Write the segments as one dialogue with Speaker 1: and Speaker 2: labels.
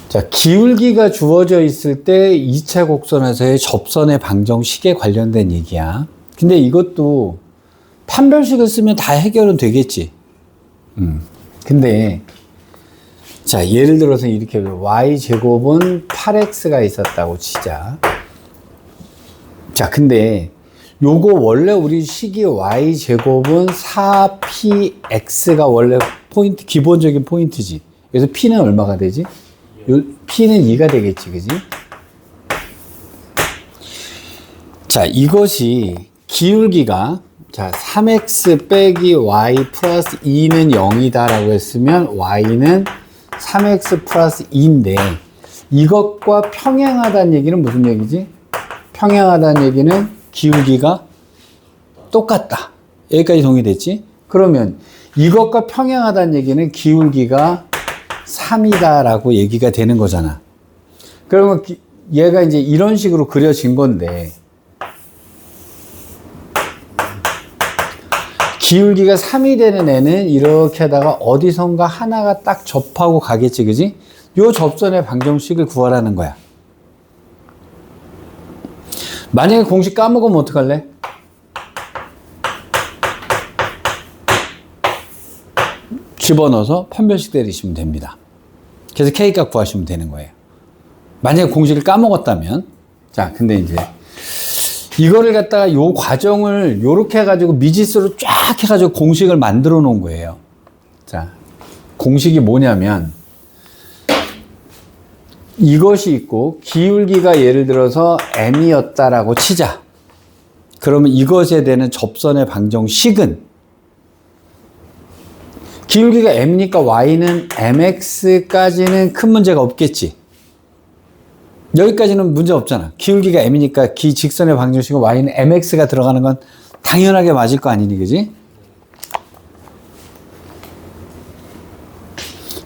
Speaker 1: 자, 기울기가 주어져 있을 때 2차 곡선에서의 접선의 방정식에 관련된 얘기야. 근데 이것도 판별식을 쓰면 다 해결은 되겠지. 근데 자, 예를 들어서 이렇게 y제곱은 8x가 있었다고 치자. 자, 근데 요거 원래 우리 식이 y제곱은 4px가 원래 포인트, 기본적인 포인트지. 그래서 p는 얼마가 되지? 요 p는 2가 되겠지, 그지? 자, 이것이 기울기가 자 3x 빼기 y 플러스 2는 0이다 라고 했으면 y는 3x 플러스 2인데 이것과 평행하다는 얘기는 무슨 얘기지? 평행하다는 얘기는 기울기가 똑같다. 여기까지 동의됐지? 그러면 이것과 평행하다는 얘기는 기울기가 3이다 라고 얘기가 되는 거잖아. 그러면 얘가 이제 이런 식으로 그려진 건데 기울기가 3이 되는 애는 이렇게 하다가 어디선가 하나가 딱 접하고 가겠지, 그지? 요 접선의 방정식을 구하라는 거야. 만약에 공식 까먹으면 어떡할래? 집어넣어서 판별식 때리시면 됩니다. 그래서 K값 구하시면 되는 거예요. 만약에 공식을 까먹었다면, 자, 근데 이제 이거를 갖다가 요 과정을 요렇게 해가지고 미지수로 쫙 해가지고 공식을 만들어 놓은 거예요. 자, 공식이 뭐냐면 이것이 있고 기울기가 예를 들어서 m이었다라고 치자. 그러면 이것에 대한 접선의 방정식은 기울기가 m이니까 y는 mx까지는 큰 문제가 없겠지. 여기까지는 문제 없잖아. 기울기가 m이니까 기 직선의 방정식은 y는 mx가 들어가는 건 당연하게 맞을 거 아니니, 그지?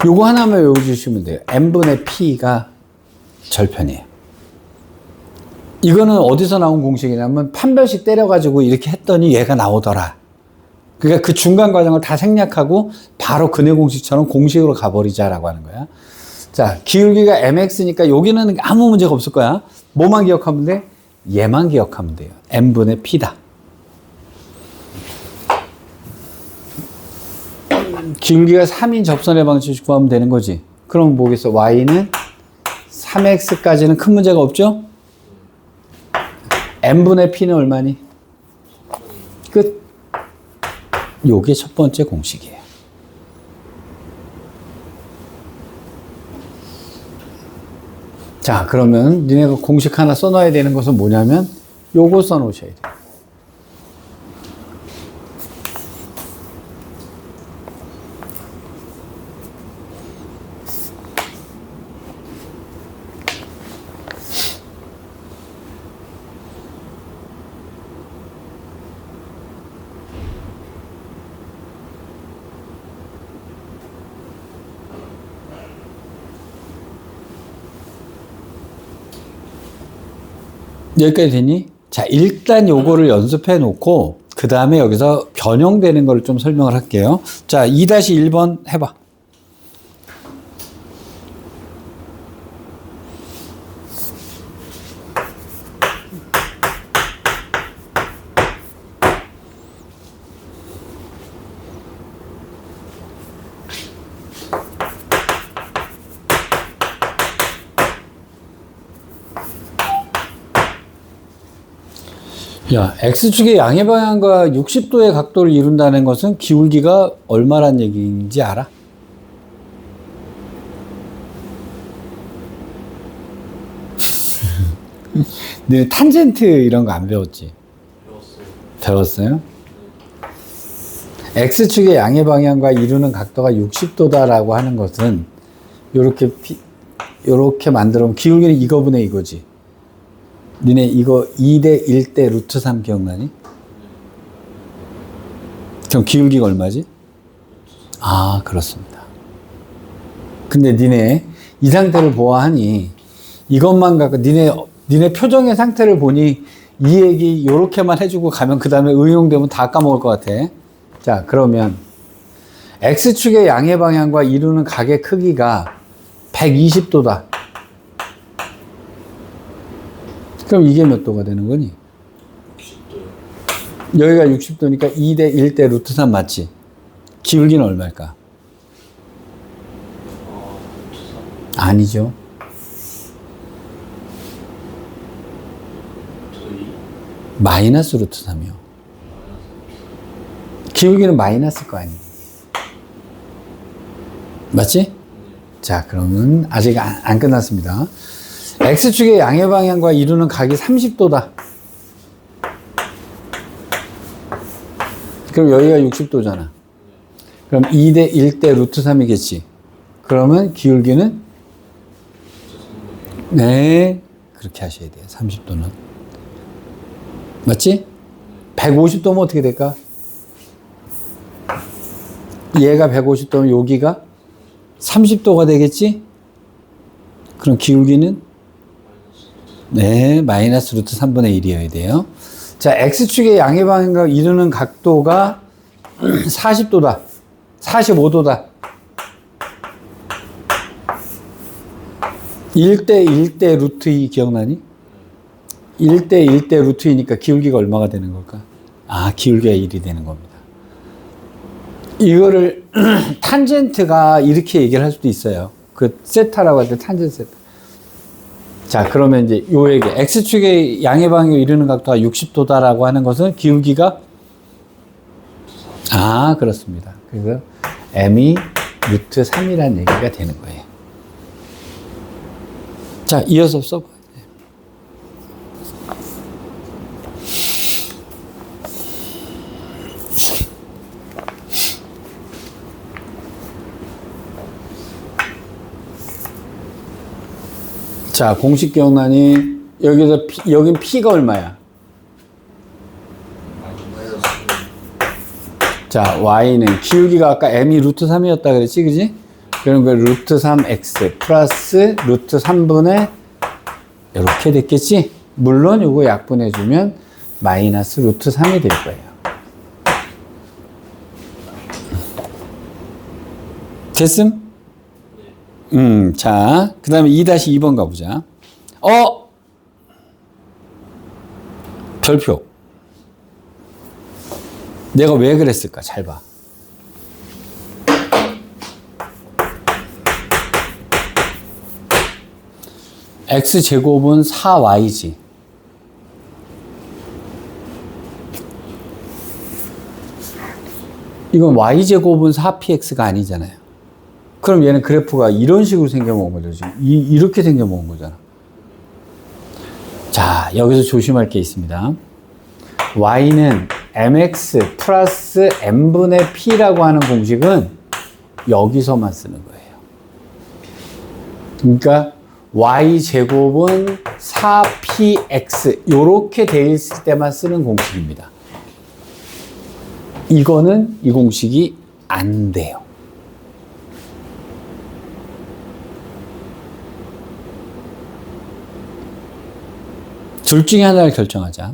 Speaker 1: 요거 하나만 외워주시면 돼요. m분의 p가 절편이에요. 이거는 어디서 나온 공식이냐면 판별식 때려가지고 이렇게 했더니 얘가 나오더라. 그러니까 그 중간 과정을 다 생략하고 바로 근해 공식처럼 공식으로 가버리자라고 하는 거야. 자, 기울기가 mx니까 여기는 아무 문제가 없을 거야. 뭐만 기억하면 돼? 얘만 기억하면 돼요. m분의 p다. 기울기가 3인 접선의 방정식 구하면 되는 거지. 그럼 뭐겠어? y는 3x까지는 큰 문제가 없죠? m분의 p는 얼마니? 끝. 요게 첫 번째 공식이에요. 자, 그러면 니네가 공식 하나 써놔야 되는 것은 뭐냐면 요거 써놓으셔야 돼요. 여기까지 되니? 자, 일단 요거를 연습해 놓고 그 다음에 여기서 변형되는 걸 좀 설명을 할게요. 자, 2-1번 해봐. 야, X축의 양의 방향과 60도의 각도를 이룬다는 것은 기울기가 얼마란 얘기인지 알아? 네, 탄젠트 이런 거 안 배웠지? 배웠어요? X축의 양의 방향과 이루는 각도가 60도다라고 하는 것은 요렇게 만들면 기울기는 이거분의 이거지. 니네 이거 2대 1대 루트 3 기억나니? 그럼 기울기가 얼마지? 아, 그렇습니다. 근데 니네 이 상태를 보아하니 이것만 갖고 니네 표정의 상태를 보니 이 얘기 요렇게만 해주고 가면 그 다음에 응용되면 다 까먹을 것 같아. 자, 그러면 X축의 양의 방향과 이루는 각의 크기가 120도다. 그럼 이게 몇 도가 되는 거니? 60도요. 여기가 60도니까 2대 1대 루트 3 맞지? 기울기는 얼마일까?
Speaker 2: 루트 3?
Speaker 1: 아니죠.
Speaker 2: 루트 2?
Speaker 1: 마이너스 루트 3이요. 기울기는 마이너스일 거 아니에요. 맞지? 자, 그러면 아직 안 끝났습니다. X축의 양의 방향과 이루는 각이 30도다. 그럼 여기가 60도잖아. 그럼 2대 1대 루트 3이겠지. 그러면 기울기는? 네, 그렇게 하셔야 돼요. 30도는. 맞지? 150도면 어떻게 될까? 얘가 150도면 여기가 30도가 되겠지? 그럼 기울기는? 네, 마이너스 루트 3분의 1이어야 돼요. 자, X축의 양의 방향과 이루는 각도가 40도다. 45도다. 1대 1대 루트 2 기억나니? 1대 1대 루트 2니까 기울기가 얼마가 되는 걸까? 아, 기울기가 1이 되는 겁니다. 이거를 탄젠트가 이렇게 얘기를 할 수도 있어요. 그 세타라고 할 때 탄젠트 세타. 자, 그러면 이제 요 얘기. X축의 양의 방향을 이루는 각도가 60도다라고 하는 것은 기울기가? 아, 그렇습니다. 그래서 M이 루트 3이라는 얘기가 되는 거예요. 자, 이어서 써봐. 자, 공식 기억나니? 여긴 P가 얼마야? 자, Y는 기울기가 아까 M이 루트 3이었다 그랬지, 그지? 그럼 그 루트 3X 플러스 루트 3분의 이렇게 됐겠지? 물론 요거 약분해주면 마이너스 루트 3이 될 거예요. 됐음? 자, 그 다음에 2-2번 가보자. 별표. 내가 왜 그랬을까? 잘 봐. X제곱은 4Y지. 이건 Y제곱은 4PX가 아니잖아요. 그럼 얘는 그래프가 이런 식으로 생겨먹은 거죠. 지금 이렇게 생겨먹은 거잖아. 자, 여기서 조심할 게 있습니다. Y는 mx 플러스 n분의 p라고 하는 공식은 여기서만 쓰는 거예요. 그러니까 y제곱은 4px 이렇게 돼 있을 때만 쓰는 공식입니다. 이거는 이 공식이 안 돼요. 둘 중에 하나를 결정하자.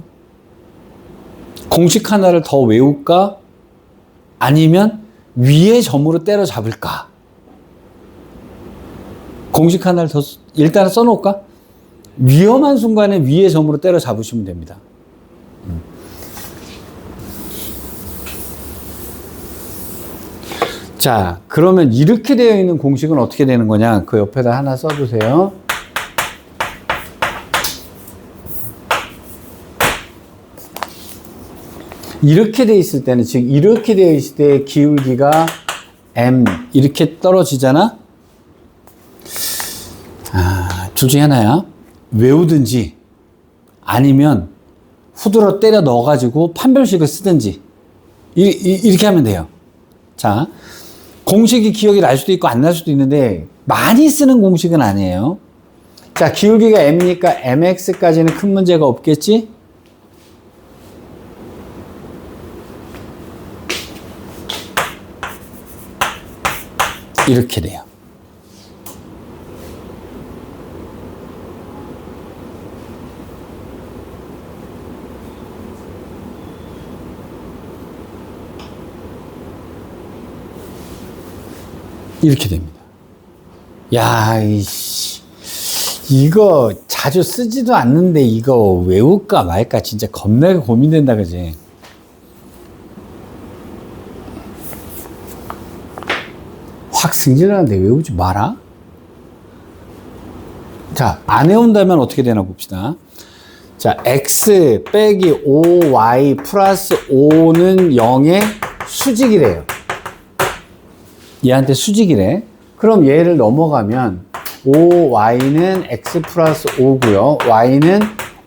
Speaker 1: 공식 하나를 더 외울까? 아니면 위의 점으로 때려잡을까? 공식 하나를 더 일단은 써놓을까? 위험한 순간에 위의 점으로 때려잡으시면 됩니다. 자, 그러면 이렇게 되어 있는 공식은 어떻게 되는 거냐? 그 옆에다 하나 써주세요. 이렇게 되어 있을 때는, 즉 이렇게 되어 있을 때 기울기가 m 이렇게 떨어지잖아. 둘 중에 하나야. 외우든지 아니면 후드로 때려 넣어가지고 판별식을 쓰든지 이렇게 하면 돼요. 자, 공식이 기억이 날 수도 있고 안 날 수도 있는데 많이 쓰는 공식은 아니에요. 자, 기울기가 m니까 mx까지는 큰 문제가 없겠지? 이렇게 돼요. 이렇게 됩니다. 야, 이거 자주 쓰지도 않는데 이거 외울까 말까 진짜 겁나게 고민된다, 그지? 확 승질나는데 외우지 마라? 자, 안 외운다면 어떻게 되나 봅시다. 자, x 빼기 5y 플러스 5는 0의 수직이래요. 얘한테 수직이래. 그럼 얘를 넘어가면 5y는 x 플러스 5고요. y는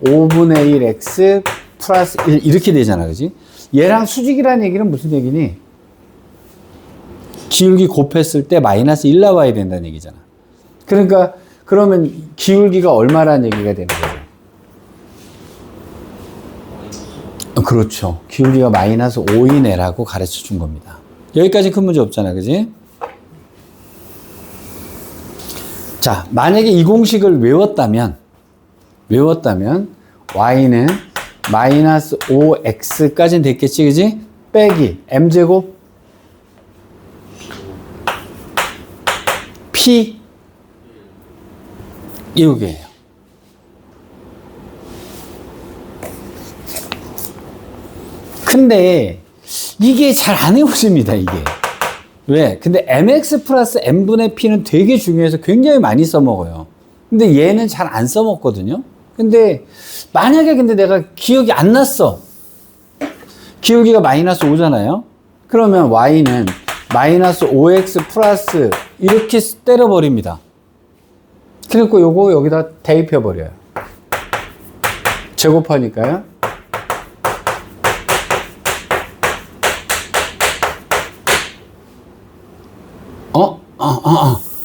Speaker 1: 5분의 1 x 플러스 1 이렇게 되잖아, 그지? 얘랑 수직이라는 얘기는 무슨 얘기니? 기울기 곱했을 때 마이너스 1 나와야 된다는 얘기잖아. 그러니까 그러면 기울기가 얼마라는 얘기가 되는 거죠? 그렇죠. 기울기가 마이너스 5이네라고 가르쳐 준 겁니다. 여기까지 큰 문제 없잖아, 그지? 자, 만약에 이 공식을 외웠다면 y는 마이너스 5x까지는 됐겠지, 그지? 빼기 m제곱 p 이거예요. 근데 이게 잘 안 외워집니다, 이게. 왜? 근데 mx 플러스 n분의 p는 되게 중요해서 굉장히 많이 써먹어요. 근데 얘는 잘 안 써먹거든요. 근데 만약에 근데 내가 기억이 안 났어. 기울기가 마이너스 5잖아요. 그러면 y는 마이너스 5x 플러스 이렇게 때려버립니다. 그리고 요거 여기다 대입해버려요. 제곱하니까요.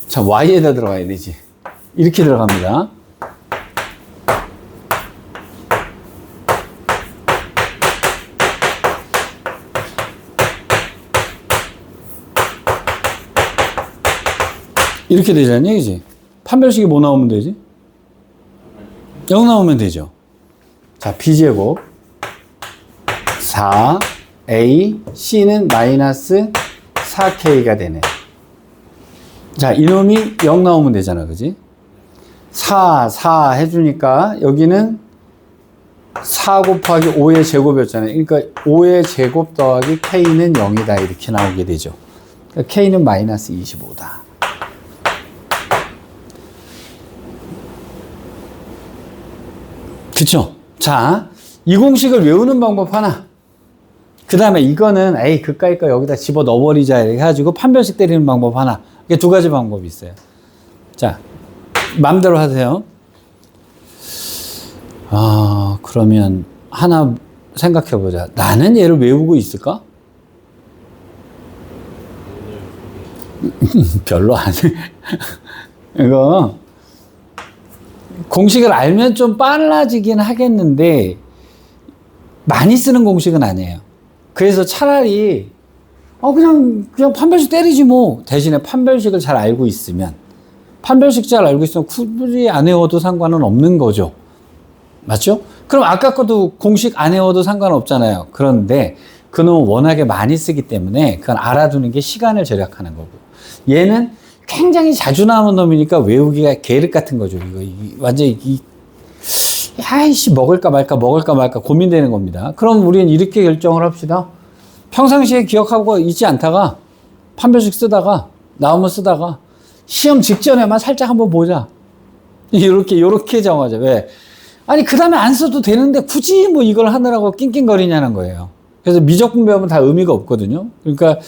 Speaker 1: 자, y에다 들어가야 되지. 이렇게 들어갑니다. 이렇게 되자는 얘기지. 판별식이 뭐 나오면 되지? 0 나오면 되죠. 자, b제곱 4a c는 마이너스 4k가 되네. 자, 이놈이 0 나오면 되잖아, 그지? 4 해주니까 여기는 4 곱하기 5의 제곱이었잖아요. 그러니까 5의 제곱 더하기 k는 0이다 이렇게 나오게 되죠. 그러니까 k는 마이너스 25다. 그쵸? 자, 이 공식을 외우는 방법 하나. 그 다음에 이거는 에이 그까이 거 여기다 집어 넣어버리자 이렇게 해가지고 판별식 때리는 방법 하나. 이게 두 가지 방법이 있어요. 자, 마음대로 하세요. 그러면 하나 생각해보자. 나는 얘를 외우고 있을까? 별로 안 해. 이거 공식을 알면 좀 빨라지긴 하겠는데 많이 쓰는 공식은 아니에요. 그래서 차라리 그냥 판별식 때리지 뭐. 대신에 판별식을 잘 알고 있으면 굳이 안 외워도 상관은 없는 거죠. 맞죠? 그럼 아까 것도 공식 안 외워도 상관없잖아요. 그런데 그놈은 워낙에 많이 쓰기 때문에 그건 알아두는 게 시간을 절약하는 거고, 얘는 굉장히 자주 나오는 놈이니까 외우기가 계륵 같은 거죠. 완전히 야이씨 먹을까 말까 고민되는 겁니다. 그럼 우리는 이렇게 결정을 합시다. 평상시에 기억하고 있지 않다가 판별식 쓰다가 나오면 쓰다가 시험 직전에만 살짝 한번 보자. 요렇게 정하자. 왜? 아니 그 다음에 안 써도 되는데 굳이 뭐 이걸 하느라고 낑낑거리냐는 거예요. 그래서 미적 분배하면 다 의미가 없거든요. 그러니까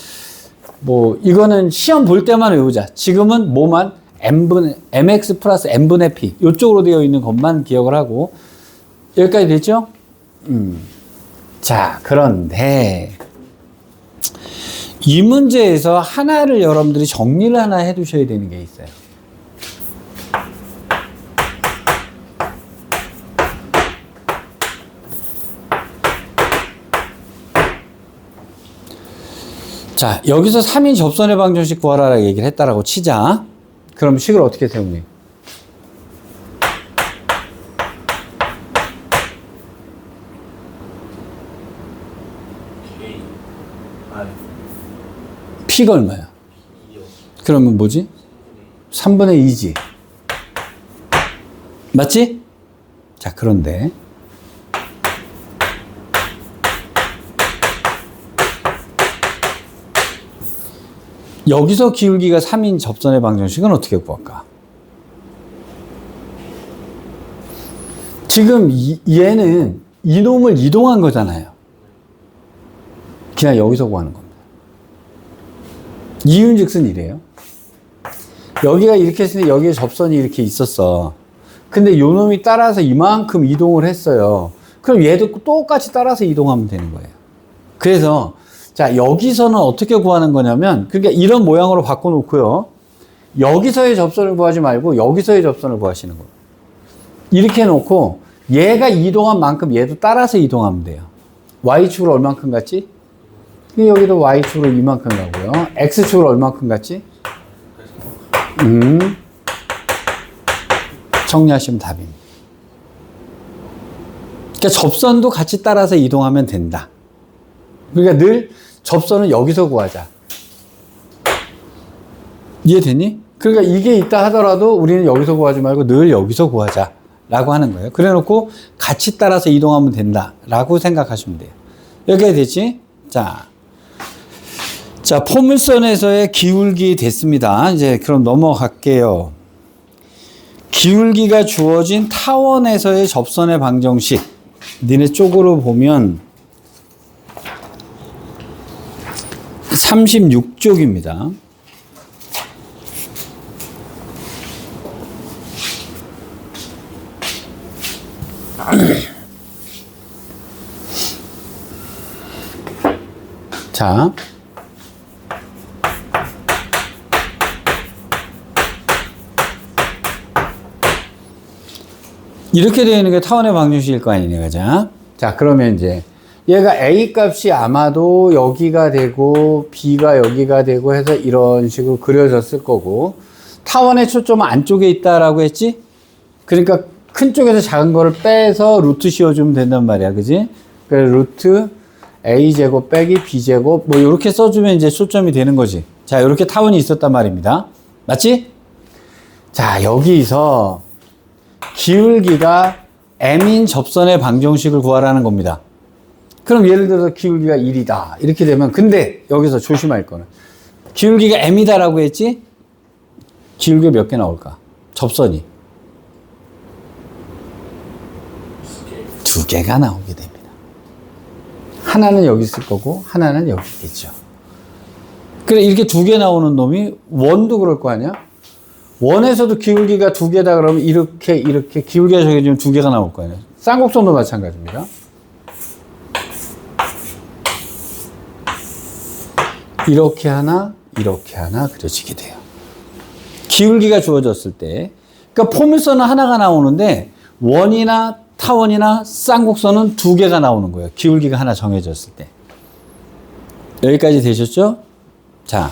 Speaker 1: 뭐 이거는 시험 볼 때만 외우자. 지금은 뭐만 mx 플러스 n분의 p 이쪽으로 되어 있는 것만 기억을 하고, 여기까지 됐죠? 자, 그런데 이 문제에서 하나를 여러분들이 정리를 하나 해 두셔야 되는 게 있어요. 자, 여기서 3인 접선의 방정식 구하라고 얘기를 했다라고 치자. 그럼 식을 어떻게 세우니? P가 얼마야? 2요. 그러면 뭐지? 3분의 2지. 맞지? 자, 그런데 여기서 기울기가 3인 접선의 방정식은 어떻게 구할까? 지금 얘는 이놈을 이동한 거잖아요. 그냥 여기서 구하는 겁니다. 이윤즉슨 이래요. 여기가 이렇게 했으니 여기에 접선이 이렇게 있었어. 근데 요 놈이 따라서 이만큼 이동을 했어요. 그럼 얘도 똑같이 따라서 이동하면 되는 거예요. 그래서 자, 여기서는 어떻게 구하는 거냐면, 그러니까 이런 모양으로 바꿔놓고요. 여기서의 접선을 구하지 말고 여기서의 접선을 구하시는 거예요. 이렇게 해놓고 얘가 이동한 만큼 얘도 따라서 이동하면 돼요. Y축으로 얼만큼 갔지? 여기도 Y축으로 이만큼 가고요. X축으로 얼만큼 갔지? 정리하시면 답입니다. 그러니까 접선도 같이 따라서 이동하면 된다. 그러니까 늘 접선은 여기서 구하자. 이해되니? 그러니까 이게 있다 하더라도 우리는 여기서 구하지 말고 늘 여기서 구하자 라고 하는 거예요. 그래 놓고 같이 따라서 이동하면 된다 라고 생각하시면 돼요. 여기가 됐지? 자, 포물선에서의 기울기 됐습니다. 이제 그럼 넘어갈게요. 기울기가 주어진 타원에서의 접선의 방정식. 니네 쪽으로 보면 36쪽입니다. 자, 이렇게 되어 있는 게 타원의 방정식일 거 아니냐, 그죠? 자, 그러면 이제 얘가 A 값이 아마도 여기가 되고 B가 여기가 되고 해서 이런 식으로 그려졌을 거고, 타원의 초점은 안쪽에 있다라고 했지? 그러니까 큰 쪽에서 작은 거를 빼서 루트 씌워주면 된단 말이야, 그지? 그래서 루트 A제곱 빼기 B제곱 뭐 이렇게 써주면 이제 초점이 되는 거지. 자, 이렇게 타원이 있었단 말입니다. 맞지? 자, 여기서 기울기가 M인 접선의 방정식을 구하라는 겁니다. 그럼 예를 들어서 기울기가 1이다. 이렇게 되면, 근데 여기서 조심할 거는, 기울기가 M이다라고 했지? 기울기가 몇 개 나올까? 접선이. 2개가 나오게 됩니다. 하나는 여기 있을 거고, 하나는 여기 있겠죠. 그래, 이렇게 2개 나오는 놈이 원도 그럴 거 아니야? 원에서도 기울기가 2개다 그러면 이렇게 기울기가 정해지면 2개가 나올 거 아니에요. 쌍곡선도 마찬가지입니다. 이렇게 하나 그려지게 돼요. 기울기가 주어졌을 때, 그러니까 포물선은 하나가 나오는데 원이나 타원이나 쌍곡선은 2개가 나오는 거예요. 기울기가 하나 정해졌을 때. 여기까지 되셨죠? 자.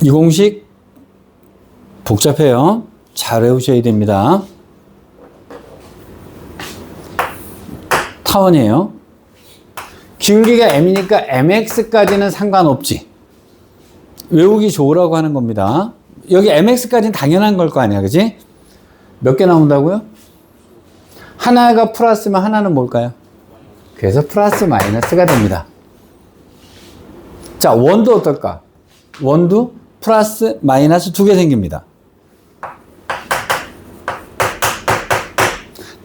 Speaker 1: 이 공식 복잡해요. 잘 외우셔야 됩니다. 타원이에요. 기울기가 M이니까 MX까지는 상관없지. 외우기 좋으라고 하는 겁니다. 여기 MX까지는 당연한 걸 거 아니야, 그지? 몇 개 나온다고요? 하나가 플러스면 하나는 뭘까요? 그래서 플러스 마이너스가 됩니다. 자, 원도 어떨까? 원도 플러스 마이너스 2개 생깁니다.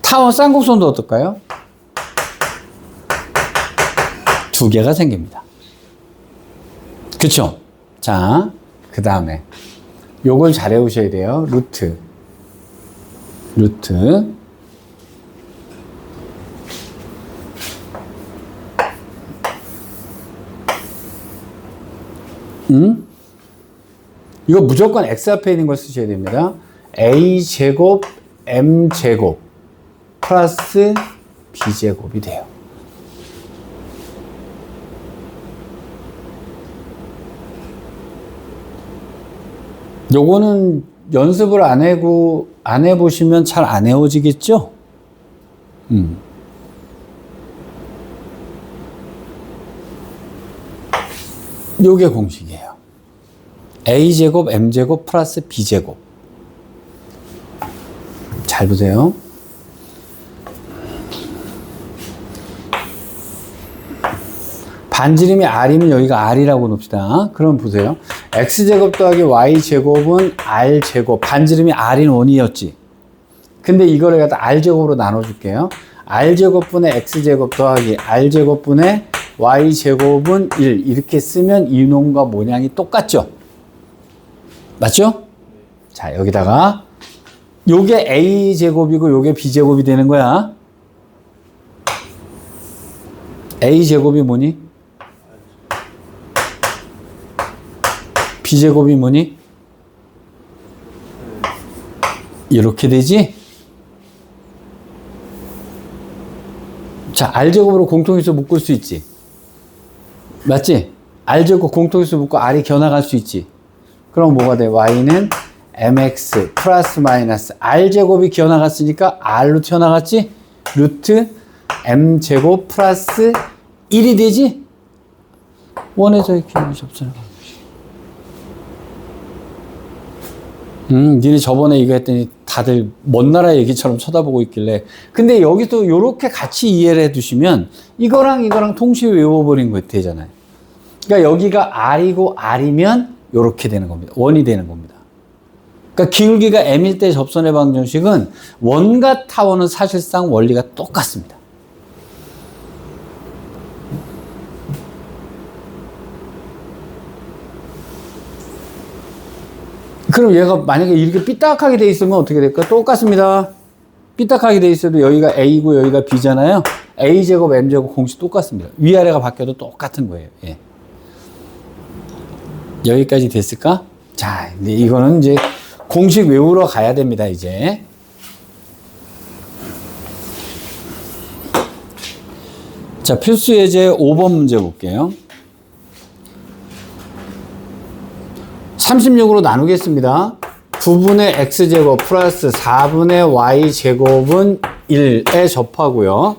Speaker 1: 타원 쌍곡선도 어떨까요? 2개가 생깁니다. 그쵸? 자, 그 다음에 요걸 잘 외우셔야 돼요. 루트 이거 무조건 x 앞에 있는 걸 쓰셔야 됩니다. a제곱 m제곱 플러스 b제곱이 돼요. 요거는 연습을 안 해보시면 잘 안 외워지겠죠? 요게 공식이에요. a제곱 m제곱 플러스 b제곱. 잘 보세요. 반지름이 r이면 여기가 r이라고 놓읍시다. 그럼 보세요. x제곱 더하기 y제곱은 r제곱. 반지름이 r인 원이었지. 근데 이거를 갖다 r제곱으로 나눠줄게요. r제곱분의 x제곱 더하기 r제곱분의 y제곱은 1. 이렇게 쓰면 이놈과 모양이 똑같죠? 맞죠? 자, 여기다가 요게 a제곱이고 요게 b제곱이 되는 거야. a제곱이 뭐니? b제곱이 뭐니? 이렇게 되지? 자, r제곱으로 공통인수 묶을 수 있지? 맞지? r제곱 공통인수 묶고 r이 겨나갈 수 있지? 그럼 뭐가 돼? y는 mx 플러스 마이너스 r제곱이 기어나갔으니까 r로 튀어나갔지? 루트 m제곱 플러스 1이 되지? 원에서의 기울기 접선의 방정식. 니네 저번에 이거 했더니 다들 먼 나라 얘기처럼 쳐다보고 있길래. 근데 여기도 요렇게 같이 이해를 해 두시면 이거랑 이거랑 동시에 외워버린 거 되잖아요. 그러니까 여기가 r이고 r이면 요렇게 되는 겁니다. 원이 되는 겁니다. 그러니까 기울기가 m일 때 접선의 방정식은 원과 타원은 사실상 원리가 똑같습니다. 그럼 얘가 만약에 이렇게 삐딱하게 돼 있으면 어떻게 될까? 똑같습니다. 삐딱하게 돼 있어도 여기가 a고 여기가 b잖아요. a제곱 m제곱 공식 똑같습니다. 위아래가 바뀌어도 똑같은 거예요. 예. 여기까지 됐을까? 자, 이거는 이제 공식 외우러 가야 됩니다, 이제. 자, 필수 예제 5번 문제 볼게요. 36으로 나누겠습니다. 9분의 x제곱 플러스 4분의 y제곱은 1에 접하고요.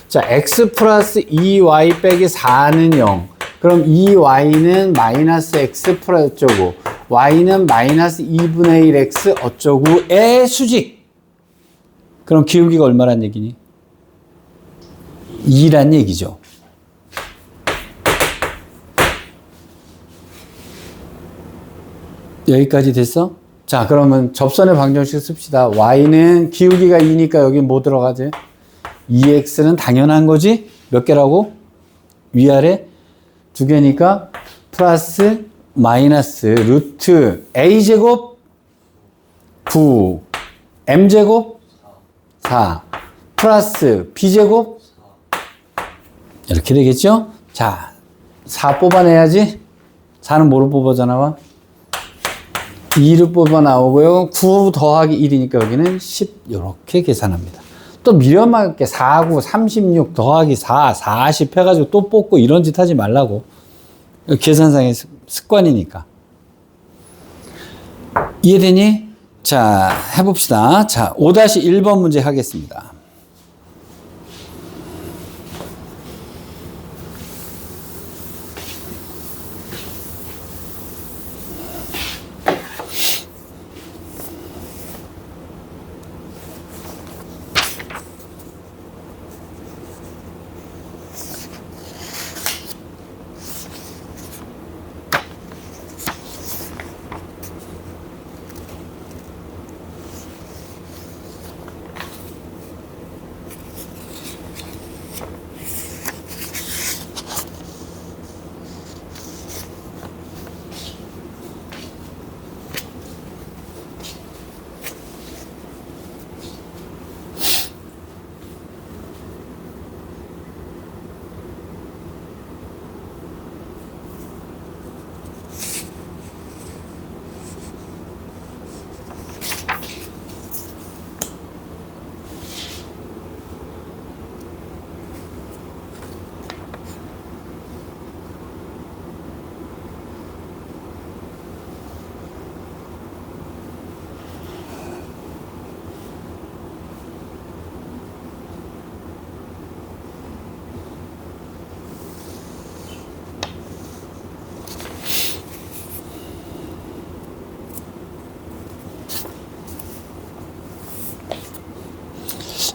Speaker 1: 자, x 플러스 2y 빼기 4는 0. 그럼 2y는 마이너스 x 플러스 어쩌고 y는 마이너스 2분의 1x 어쩌고의 수직. 그럼 기울기가 얼마란 얘기니? 2란 얘기죠. 여기까지 됐어? 자, 그러면 접선의 방정식 씁시다. y는 기울기가 2니까 여기 뭐 들어가지? 2x는 당연한 거지? 몇 개라고? 위아래 두 개니까 플러스 마이너스 루트 a제곱 9 m제곱 4 플러스 b제곱 이렇게 되겠죠? 자, 4 뽑아내야지. 4는 뭐로 뽑아져 나와? 2를 뽑아 나오고요. 9 더하기 1이니까 여기는 10 이렇게 계산합니다. 또 미련하게 4, 9, 36 더하기 4, 40 해가지고 또 뽑고 이런 짓 하지 말라고. 계산상의 습관이니까. 이해되니? 자, 해봅시다. 자, 5-1번 문제 하겠습니다.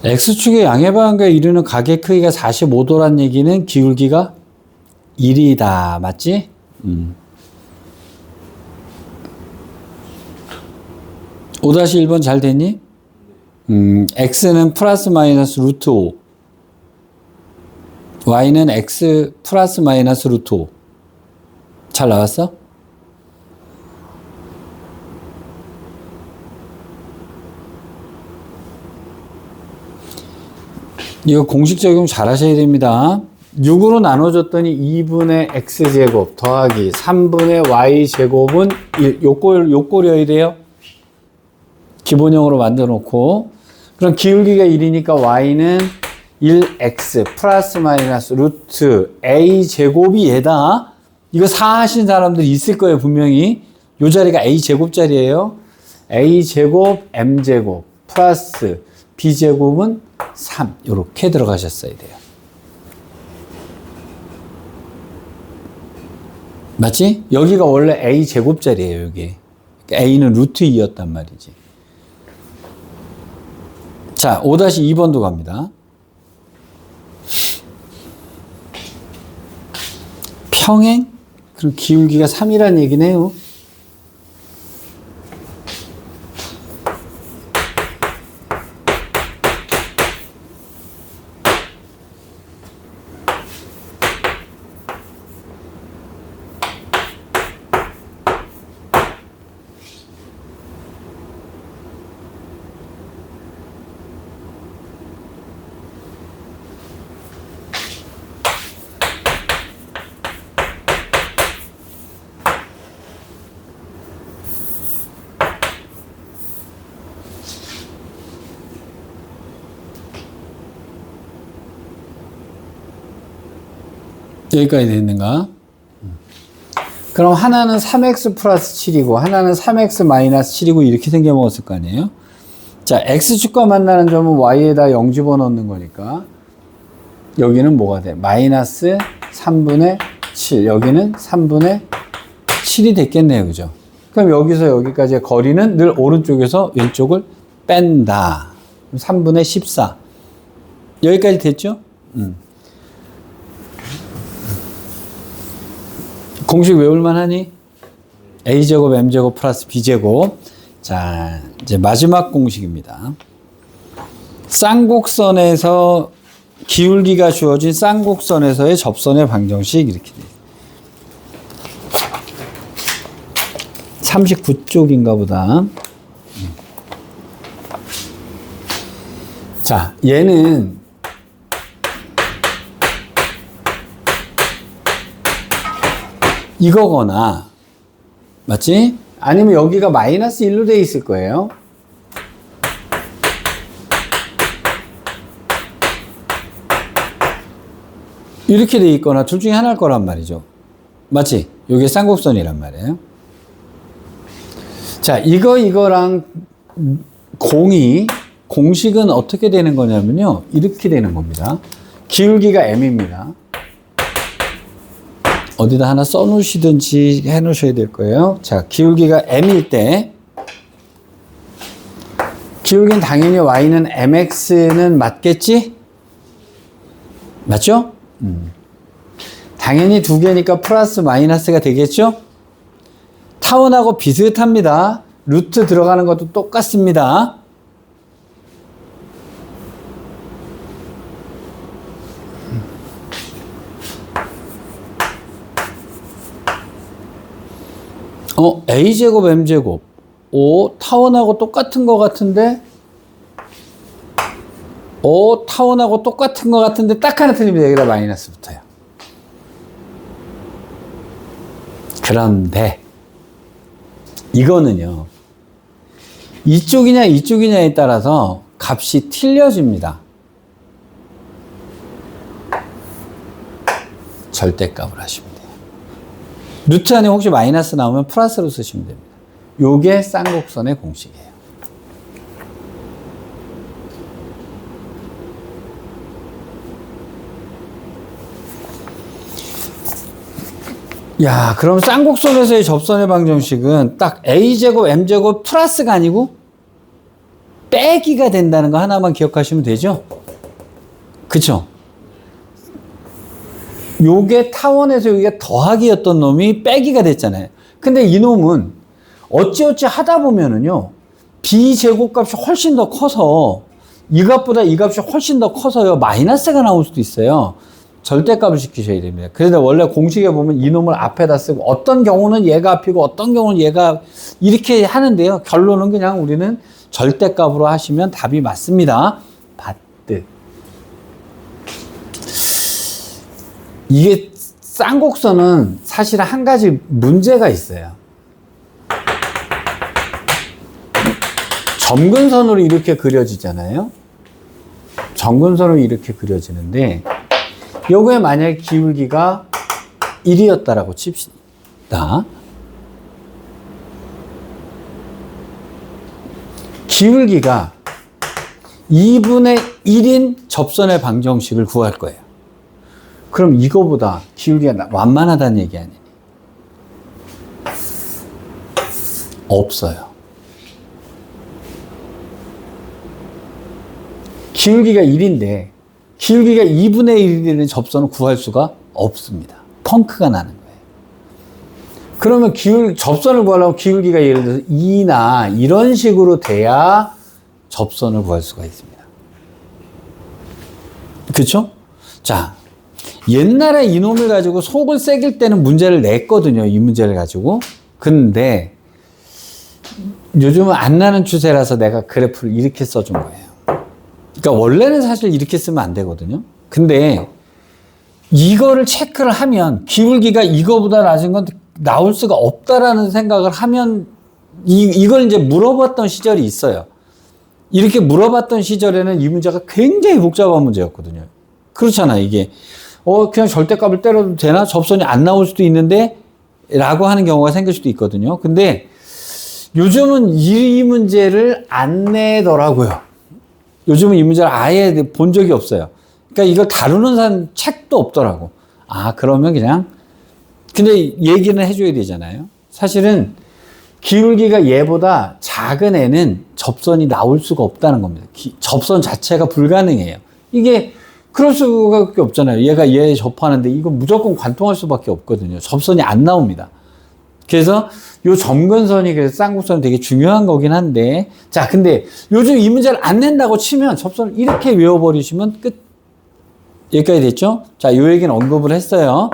Speaker 1: X축의 양의 방향과 이루는 각의 크기가 45도란 얘기는 기울기가 1이다. 맞지? 5-1번 잘 됐니? X는 플러스 마이너스 루트 5. Y는 X 플러스 마이너스 루트 5. 잘 나왔어? 이거 공식 적용 잘 하셔야 됩니다. 6으로 나눠줬더니 2분의 X제곱 더하기 3분의 Y제곱은 1. 요꼴이어야 돼요. 기본형으로 만들어 놓고. 그럼 기울기가 1이니까 Y는 1X 플러스 마이너스 루트 A제곱이 얘다. 이거 4 하신 사람들이 있을 거예요, 분명히. 요 자리가 A제곱 자리예요. A제곱 M제곱 플러스 B제곱은 3. 요렇게 들어가셨어야 돼요. 맞지? 여기가 원래 A제곱 자리예요, 여기. A는 루트 2였단 말이지. 자, 5-2번도 갑니다. 평행? 그럼 기울기가 3이란 얘기네요. 여기까지 됐는가? 그럼 하나는 3x 플러스 7이고 하나는 3x 마이너스 7이고 이렇게 생겨 먹었을 거 아니에요? 자, x축과 만나는 점은 y에다 0 집어넣는 거니까 여기는 뭐가 돼? 마이너스 3분의 7. 여기는 3분의 7이 됐겠네요. 그죠? 그럼 여기서 여기까지의 거리는 늘 오른쪽에서 왼쪽을 뺀다. 3분의 14. 여기까지 됐죠? 공식 외울만 하니? A제곱, M제곱 플러스 B제곱. 자, 이제 마지막 공식입니다. 쌍곡선에서 기울기가 주어진 쌍곡선에서의 접선의 방정식 이렇게 돼요. 39쪽인가 보다. 자, 얘는 이거거나, 맞지? 아니면 여기가 마이너스 1로 돼 있을 거예요. 이렇게 돼 있거나 둘 중에 하나일 거란 말이죠. 맞지? 이게 쌍곡선이란 말이에요. 자, 이거랑 공식은 어떻게 되는 거냐면요. 이렇게 되는 겁니다. 기울기가 m입니다. 어디다 하나 써놓으시든지 해놓으셔야 될 거예요. 자, 기울기가 m일 때, 기울기는 당연히 y는 mx는 맞겠지? 맞죠? 당연히 두 개니까 플러스 마이너스가 되겠죠? 타원하고 비슷합니다. 루트 들어가는 것도 똑같습니다. A제곱, M제곱. 타원하고 똑같은 것 같은데? 타원하고 똑같은 것 같은데 딱 하나 틀립니다. 여기다 마이너스 붙어요. 그런데 이거는요. 이쪽이냐 이쪽이냐에 따라서 값이 틀려집니다. 절대값을 하시면 돼요. 루트 안에 혹시 마이너스 나오면 플러스로 쓰시면 됩니다. 요게 쌍곡선의 공식이에요. 야, 그럼 쌍곡선에서의 접선의 방정식은 딱 A제곱, M제곱 플러스가 아니고 빼기가 된다는 거 하나만 기억하시면 되죠? 그쵸? 요게 타원에서 요게 더하기였던 놈이 빼기가 됐잖아요. 근데 이 놈은 어찌어찌 하다 보면은요, b 제곱값이 훨씬 더 커서 이 값보다 이 값이 훨씬 더 커서요, 마이너스가 나올 수도 있어요. 절대값을 시키셔야 됩니다. 그래서 원래 공식에 보면 이 놈을 앞에다 쓰고 어떤 경우는 얘가 앞이고 어떤 경우는 얘가 이렇게 하는데요. 결론은 그냥 우리는 절대값으로 하시면 답이 맞습니다. 바트. 이게 쌍곡선은 사실 한 가지 문제가 있어요. 점근선으로 이렇게 그려지잖아요. 점근선으로 이렇게 그려지는데 요거에 만약에 기울기가 1이었다라고 칩시다. 기울기가 2분의 1인 접선의 방정식을 구할 거예요. 그럼 이거보다 기울기가 완만하다는 얘기 아니니? 없어요. 기울기가 1인데 기울기가 2분의 1이 되는 접선을 구할 수가 없습니다. 펑크가 나는 거예요. 그러면 접선을 구하려면 기울기가 예를 들어서 2나 이런 식으로 돼야 접선을 구할 수가 있습니다. 그렇죠? 자, 옛날에 이놈을 가지고 속을 새길 때는 문제를 냈거든요. 이 문제를 가지고. 근데 요즘은 안 나는 추세라서 내가 그래프를 이렇게 써준 거예요. 그러니까 원래는 사실 이렇게 쓰면 안 되거든요. 근데 이거를 체크를 하면 기울기가 이거보다 낮은 건 나올 수가 없다라는 생각을 하면 이걸 이제 물어봤던 시절이 있어요. 이렇게 물어봤던 시절에는 이 문제가 굉장히 복잡한 문제였거든요. 그렇잖아요. 이게 그냥 절대값을 때려도 되나? 접선이 안 나올 수도 있는데 라고 하는 경우가 생길 수도 있거든요. 근데 요즘은 이 문제를 안 내더라고요. 요즘은 이 문제를 아예 본 적이 없어요. 그러니까 이걸 다루는 책도 없더라고. 그러면 그냥, 근데 얘기는 해줘야 되잖아요. 사실은 기울기가 얘보다 작은 애는 접선이 나올 수가 없다는 겁니다. 접선 자체가 불가능해요. 이게 그럴 수밖에 없잖아요. 얘가 얘 접하는데 이거 무조건 관통할 수밖에 없거든요. 접선이 안 나옵니다. 그래서 요 점근선이 그래서 쌍곡선이 되게 중요한 거긴 한데, 자, 근데 요즘 이 문제를 안 낸다고 치면 접선을 이렇게 외워버리시면 끝. 여기까지 됐죠? 자, 요 얘기는 언급을 했어요.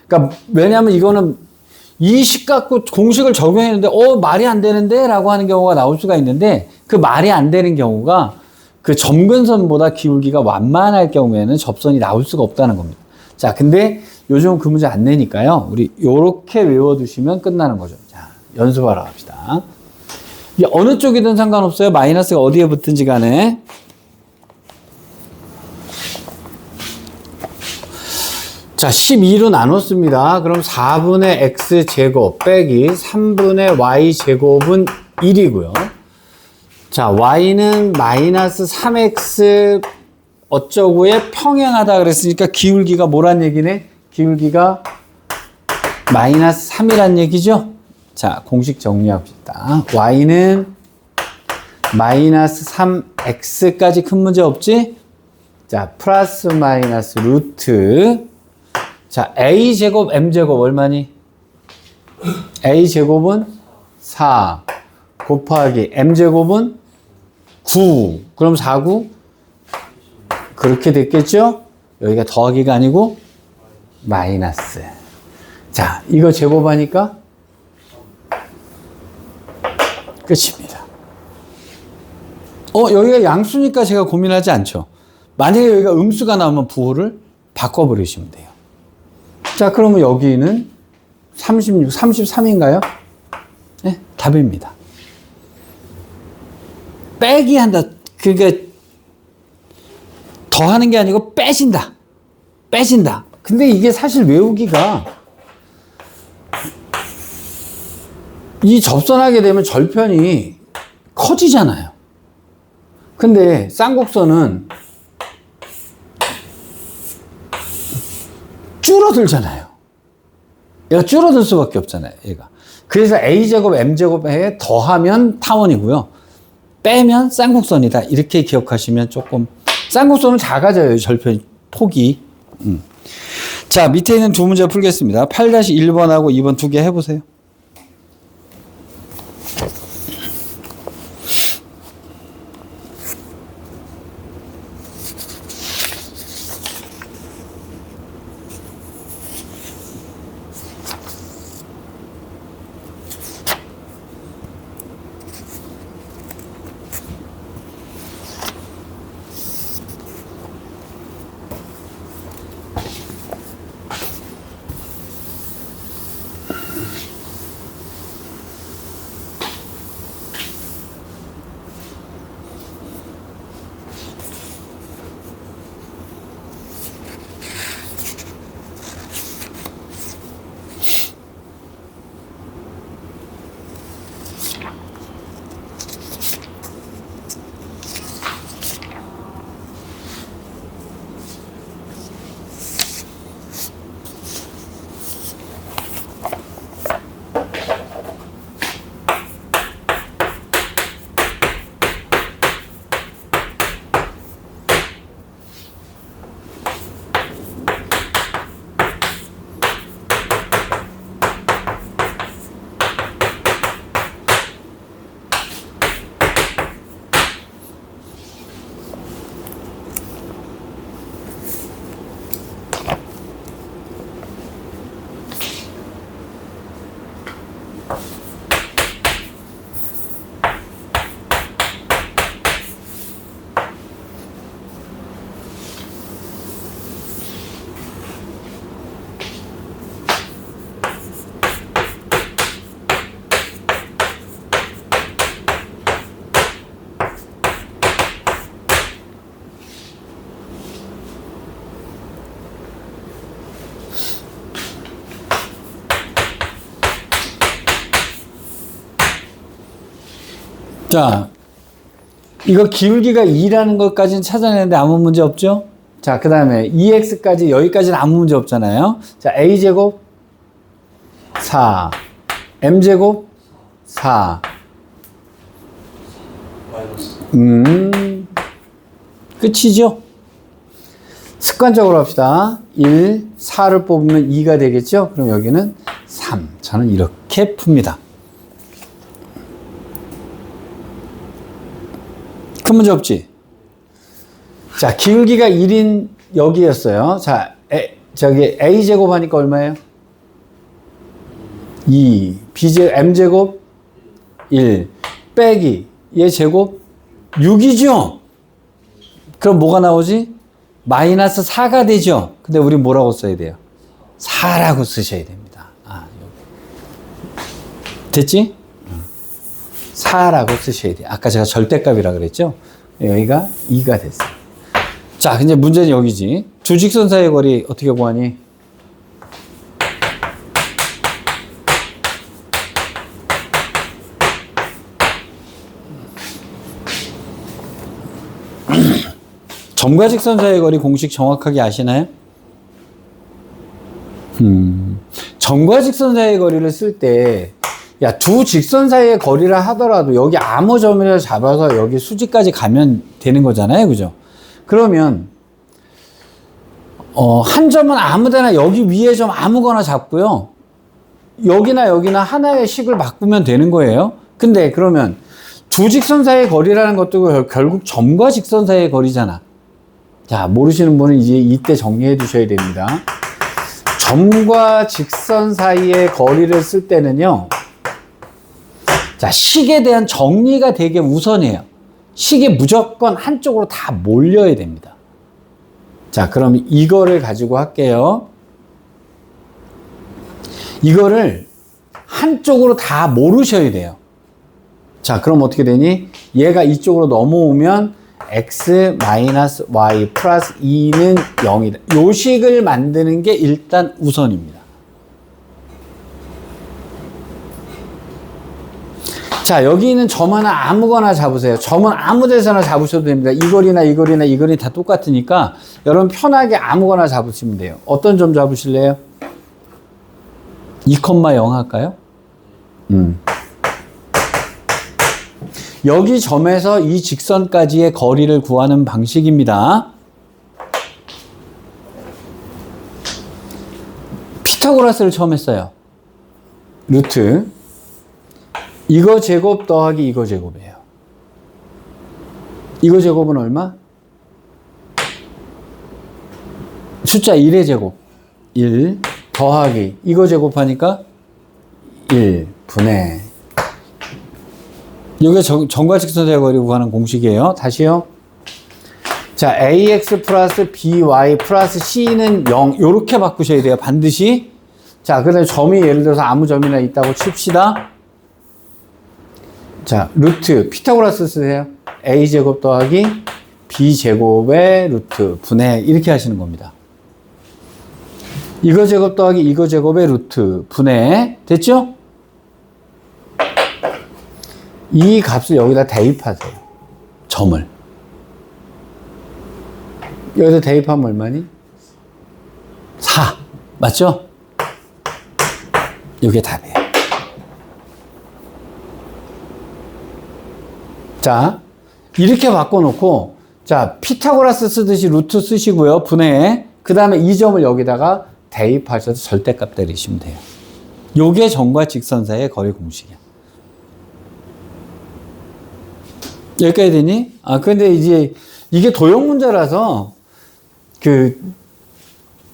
Speaker 1: 그러니까 왜냐하면 이거는 이 식 갖고 공식을 적용했는데 말이 안 되는데 라고 하는 경우가 나올 수가 있는데, 그 말이 안 되는 경우가 그 점근선보다 기울기가 완만할 경우에는 접선이 나올 수가 없다는 겁니다. 자, 근데 요즘은 그 문제 안 내니까요. 우리 요렇게 외워두시면 끝나는 거죠. 자, 연습하러 갑시다. 이게 어느 쪽이든 상관없어요. 마이너스가 어디에 붙든지 간에. 자, 12로 나눴습니다. 그럼 4분의 x제곱 빼기 3분의 y제곱은 1이고요. 자, y는 마이너스 3x 어쩌고에 평행하다 그랬으니까 기울기가 뭐란 얘기네? 기울기가 마이너스 3이란 얘기죠? 자, 공식 정리합시다. y는 마이너스 3x까지 큰 문제 없지? 자, 플러스 마이너스 루트. 자, a제곱 m제곱 얼마니? a제곱은 4 곱하기 m제곱은 9. 그럼 4, 9? 그렇게 됐겠죠? 여기가 더하기가 아니고 마이너스. 자, 이거 제곱하니까 끝입니다. 여기가 양수니까 제가 고민하지 않죠. 만약에 여기가 음수가 나오면 부호를 바꿔버리시면 돼요. 자, 그러면 여기는 36, 33인가요? 네, 답입니다. 빼기 한다. 그게 더하는 게 아니고 빼진다. 빼진다. 근데 이게 사실 외우기가 이 접선하게 되면 절편이 커지잖아요. 근데 쌍곡선은 줄어들잖아요. 얘가 줄어들 수밖에 없잖아요. 얘가. 그래서 a제곱 m제곱에 더하면 타원이고요. 빼면 쌍곡선이다. 이렇게 기억하시면 조금, 쌍곡선은 작아져요. 절편 폭이. 자, 밑에 있는 두 문제 풀겠습니다. 8-1번하고 2번 두 개 해보세요. 자, 이거 기울기가 2라는 것까지는 찾아내는데 아무 문제 없죠? 자, 그 다음에 2x까지, 여기까지는 아무 문제 없잖아요. 자, a제곱 4, m제곱 4. 끝이죠? 습관적으로 합시다. 1, 4를 뽑으면 2가 되겠죠? 그럼 여기는 3. 저는 이렇게 풉니다. 큰 문제 없지? 자, 기울기가 1인 여기였어요. 자, 저기 a제곱 하니까 얼마예요? 2, m제곱 1, 빼기 얘 제곱 6이죠? 그럼 뭐가 나오지? 마이너스 4가 되죠? 근데 우리 뭐라고 써야 돼요? 4라고 쓰셔야 됩니다. 아, 여기. 됐지? 4라고 쓰셔야 돼요. 아까 제가 절대값이라 그랬죠? 여기가 2가 됐어요. 자, 이제 문제는 여기지. 두 직선 사이의 거리 어떻게 구하니? 점과 직선 사이의 거리 공식 정확하게 아시나요? 점과 직선 사이의 거리를 쓸 때, 야, 두 직선 사이의 거리라 하더라도 여기 아무 점을 잡아서 여기 수직까지 가면 되는 거잖아요. 그죠? 그러면, 한 점은 아무 데나 여기 위에 점 아무거나 잡고요. 여기나 여기나 하나의 식을 바꾸면 되는 거예요. 근데 그러면 두 직선 사이의 거리라는 것도 결국 점과 직선 사이의 거리잖아. 자, 모르시는 분은 이제 이때 정리해 두셔야 됩니다. 점과 직선 사이의 거리를 쓸 때는요. 자, 식에 대한 정리가 되게 우선이에요. 식이 무조건 한쪽으로 다 몰려야 됩니다. 자, 그럼 이거를 가지고 할게요. 이거를 한쪽으로 다 모르셔야 돼요. 자, 그럼 어떻게 되니? 얘가 이쪽으로 넘어오면 x 마이너스 y 플러스 2는 0이다. 요 식을 만드는 게 일단 우선입니다. 자, 여기 있는 점 하나 아무거나 잡으세요. 점은 아무 데서나 잡으셔도 됩니다. 이 거리나 이 거리나 이 거리 다 똑같으니까 여러분 편하게 아무거나 잡으시면 돼요. 어떤 점 잡으실래요? 2,0 할까요? 여기 점에서 이 직선까지의 거리를 구하는 방식입니다. 피타고라스를 처음 했어요. 루트 이거 제곱 더하기 이거 제곱이에요. 이거 제곱은 얼마? 숫자 1의 제곱 1 더하기 이거 제곱하니까 1 분의 이게 정과직선사의 거리 구하는 공식이에요. 다시요. 자, ax 플러스 by 플러스 c는 0 이렇게 바꾸셔야 돼요. 반드시. 자, 그 다음에 점이 예를 들어서 아무 점이나 있다고 칩시다. 자, 루트 피타고라스 쓰세요. a제곱 더하기 b제곱의 루트 분의 이렇게 하시는 겁니다. 이거 제곱 더하기 이거 제곱의 루트 분의 됐죠? 이 값을 여기다 대입하세요. 점을. 여기다 대입하면 얼마니? 4. 맞죠? 이게 답이에요. 자, 이렇게 바꿔놓고, 자, 피타고라스 쓰듯이 루트 쓰시고요. 분해. 그 다음에 이 점을 여기다가 대입하셔서 절대값 때리시면 돼요. 요게 점과 직선 사이의 거리 공식이야. 여기까지 되니? 아, 근데 이제 이게 도형 문제라서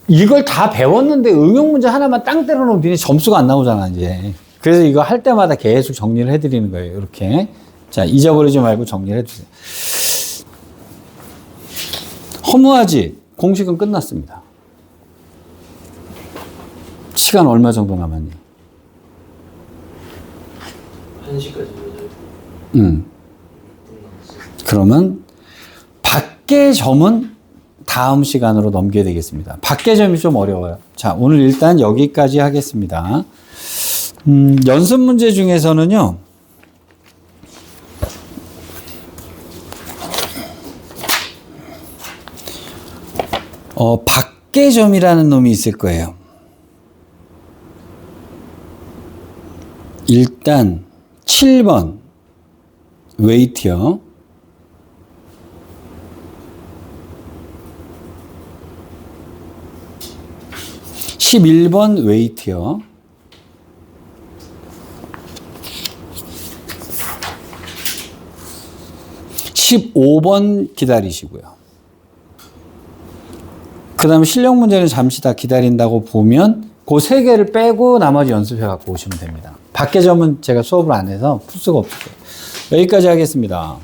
Speaker 1: 이걸 다 배웠는데 응용 문제 하나만 땅 때려 놓으면 점수가 안 나오잖아, 이제. 그래서 이거 할 때마다 계속 정리를 해드리는 거예요, 이렇게. 자, 잊어버리지 말고 정리를 해주세요. 허무하지? 공식은 끝났습니다. 시간 얼마 정도 남았니?
Speaker 2: 1시까지.
Speaker 1: 그러면 밖의 점은 다음 시간으로 넘겨야 되겠습니다. 밖의 점이 좀 어려워요. 자, 오늘 일단 여기까지 하겠습니다. 연습 문제 중에서는요. 밖의 점이라는 놈이 있을 거예요. 일단 7번 웨이트요. 11번 웨이트요. 15번 기다리시고요. 그 다음에 실력 문제는 잠시 다 기다린다고 보면 그 세 개를 빼고 나머지 연습해 갖고 오시면 됩니다. 밖의 점은 제가 수업을 안 해서 풀 수가 없을 거예요. 여기까지 하겠습니다.